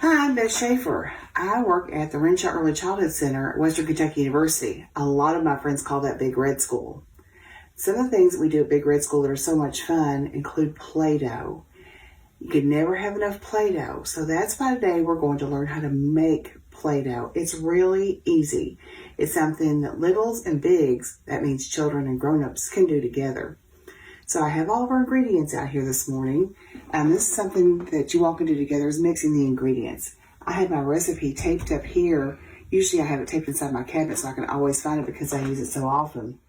Hi, I'm Beth Schaefer. I work at the Renshaw Early Childhood Center at Western Kentucky University. A lot of my friends call that Big Red School. Some of the things that we do at Big Red School that are so much fun include Play-Doh. You can never have enough Play-Doh, so that's why today we're going to learn how to make Play-Doh. It's really easy. It's something that littles and bigs, that means children and grown-ups, can do together. So I have all of our ingredients out here this morning. This is something that you all can do together, is mixing the ingredients. I have my recipe taped up here. Usually I have it taped inside my cabinet so I can always find it because I use it so often.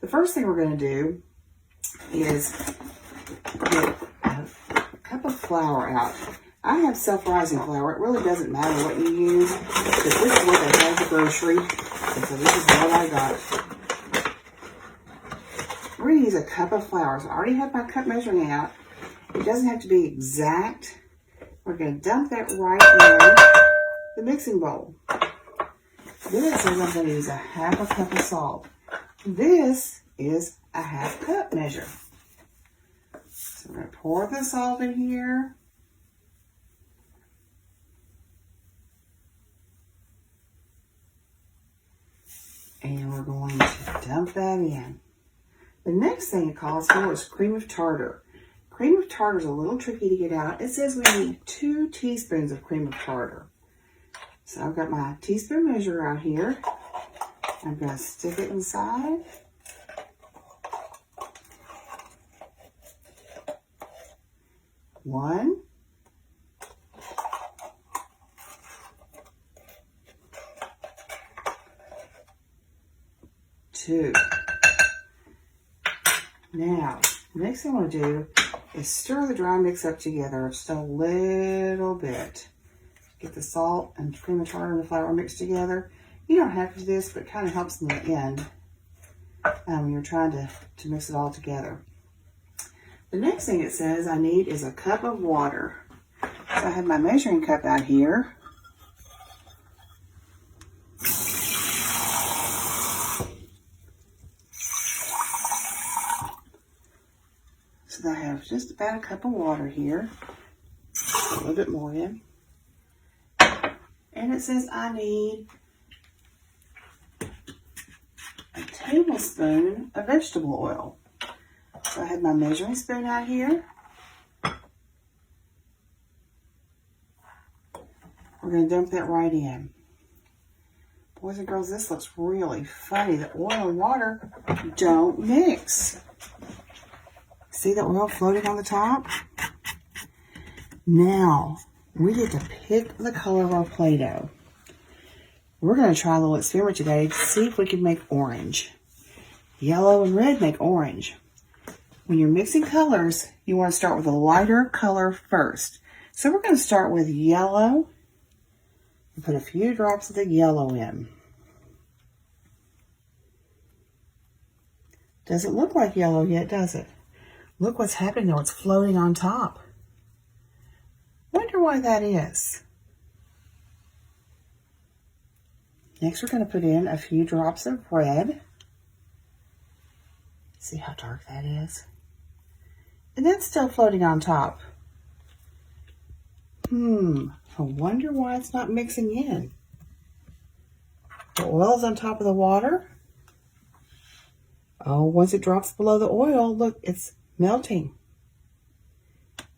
The first thing we're going to do is get a cup of flour out. I have self-rising flour. It really doesn't matter what you use, because this is what they have at the grocery, and so this is what I got. We're going to use a cup of flour. So I already have my cup measuring out. It doesn't have to be exact. We're going to dump that right in the mixing bowl. Then it says I'm going to use a half a cup of salt. This is a half cup measure. So we're going to pour the salt in here. And we're going to dump that in. The next thing it calls for is cream of tartar. Cream of tartar is a little tricky to get out. It says we need 2 teaspoons of cream of tartar. So I've got my teaspoon measure out here. I'm going to stick it inside. One. 2. Now, next thing I want to do is stir the dry mix up together just a little bit. Get the salt and cream of tartar and the flour mixed together. You don't have to do this, but it kind of helps in the end when you're trying to mix it all together. The next thing it says I need is a cup of water. So I have my measuring cup out here. So I have just about a cup of water here. A little bit more in. And it says I need a tablespoon of vegetable oil. So I have my measuring spoon out here. We're going to dump that right in. Boys and girls, this looks really funny. The oil and water don't mix. See the oil floating on the top? Now, we get to pick the color of our Play-Doh. We're going to try a little experiment today to see if we can make orange. Yellow and red make orange. When you're mixing colors, you want to start with a lighter color first. So we're going to start with yellow. And put a few drops of the yellow in. Doesn't look like yellow yet, does it? Look what's happening though, it's floating on top. Wonder why that is. Next we're going to put in a few drops of red. See how dark that is? And that's still floating on top. I wonder why it's not mixing in. The oil's on top of the water. Oh, once it drops below the oil, look, it's melting.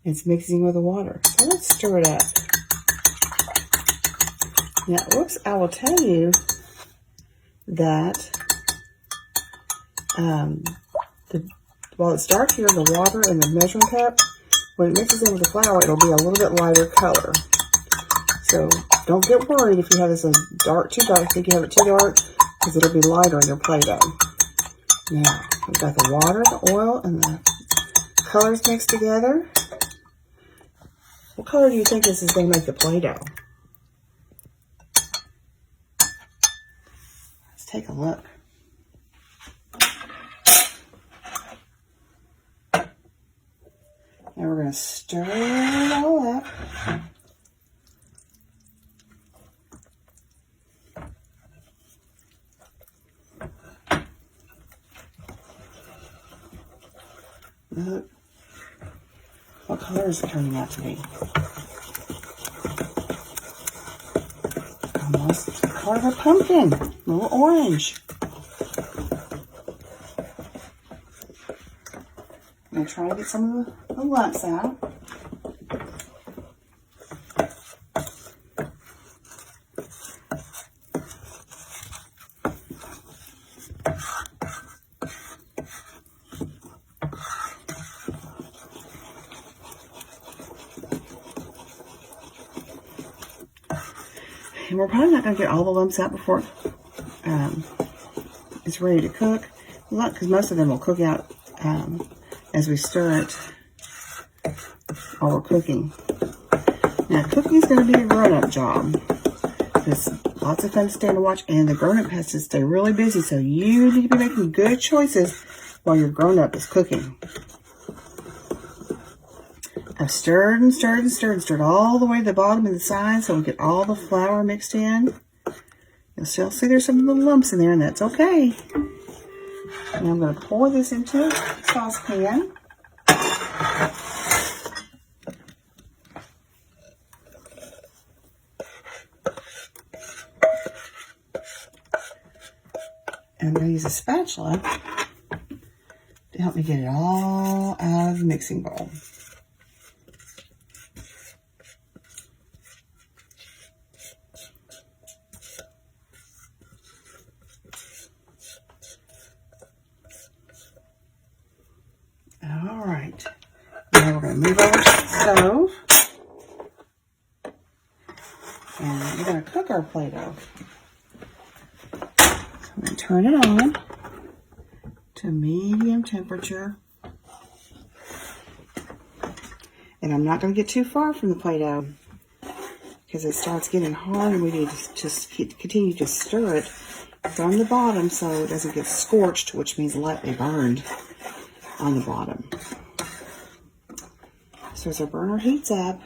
It's mixing with the water. So let's stir it up. Now, whoops, I will tell you that while it's dark here, the water in the measuring cup, when it mixes in with the flour, it'll be a little bit lighter color. So don't get worried if you have this dark, too dark. I think you have it too dark, because it'll be lighter in your Play-Doh. Now, we've got the water, the oil, and the colors mixed together. What color do you think this is going to make the Play-Doh? Let's take a look. Now we're going to stir it all up. Look. What color is it turning out to be? Almost the color of a pumpkin. A little orange. I'm going to try to get some of the lumps out. And we're probably not going to get all the lumps out before it's ready to cook. Because most of them will cook out as we stir it while we're cooking. Now, cooking is going to be a grown-up job. It's lots of fun to stand and watch, and the grown-up has to stay really busy, so you need to be making good choices while your grown-up is cooking. I've stirred and stirred and stirred and stirred all the way to the bottom and the sides so we get all the flour mixed in. You'll still see there's some little lumps in there, and that's okay. Now I'm going to pour this into a saucepan. And I'm going to use a spatula to help me get it all out of the mixing bowl. All right, now we're going to move over to the stove, and we're going to cook our Play-Doh. I'm going to turn it on to medium temperature, and I'm not going to get too far from the Play-Doh because it starts getting hard, and we need to just continue to stir it from the bottom so it doesn't get scorched, which means lightly burned on the bottom. So as our burner heats up,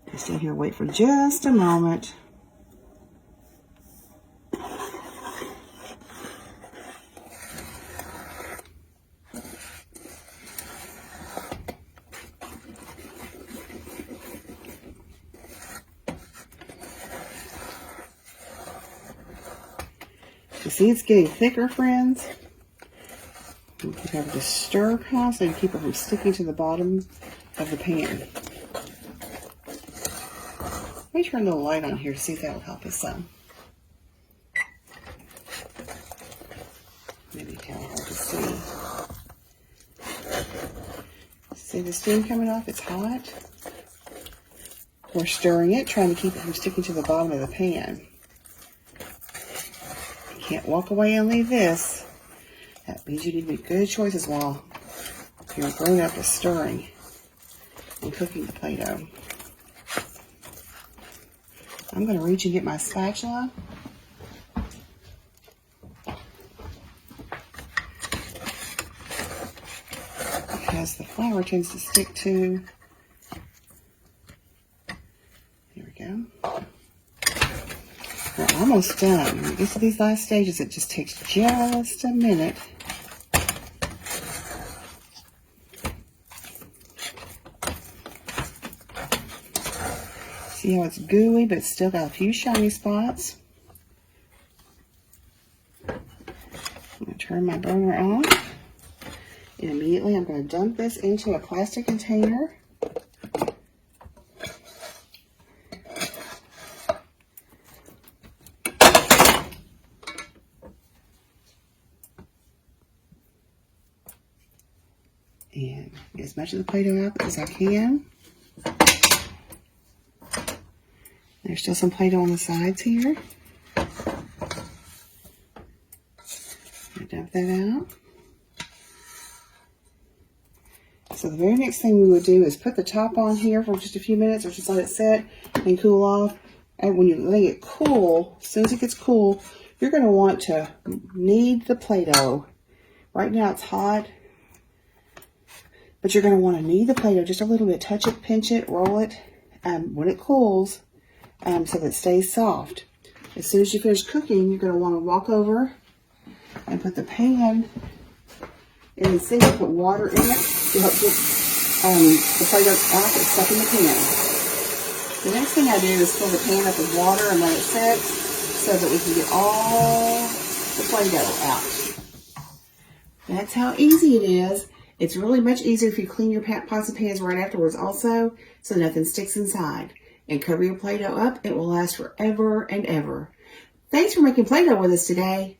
we'll stand here and wait for just a moment. You see it's getting thicker, friends. You keep having to stir constantly to keep it from sticking to the bottom of the pan. Let me turn the light on here to see if that will help us some. Maybe kind of hard to see. See the steam coming off? It's hot. We're stirring it, trying to keep it from sticking to the bottom of the pan. You can't walk away and leave this. That means you need to make good choices while your grown-up is stirring and cooking the Play-Doh. I'm going to reach and get my spatula. Because the flour tends to stick to... Here we go. We're almost done. When we get to these last stages, it just takes just a minute. See how it's gooey, but it's still got a few shiny spots. I'm going to turn my burner off. And immediately I'm going to dump this into a plastic container. And get as much of the Play-Doh out as I can. There's still some Play-Doh on the sides here. I'm going to dump that out. So the very next thing we would do is put the top on here for just a few minutes, or just let it set and cool off. And when you let it cool, as soon as it gets cool, you're going to want to knead the Play-Doh. Right now it's hot, but you're going to want to knead the Play-Doh just a little bit. Touch it, pinch it, roll it when it cools. So that it stays soft. As soon as you finish cooking, you're going to want to walk over and put the pan in the sink and put water in it to help get the Play-Doh out that's stuck in the pan. The next thing I do is fill the pan up with water and let it set so that we can get all the Play-Doh out. That's how easy it is. It's really much easier if you clean your pots and pans right afterwards also, so nothing sticks inside. And cover your Play-Doh up. It will last forever and ever. Thanks for making Play-Doh with us today.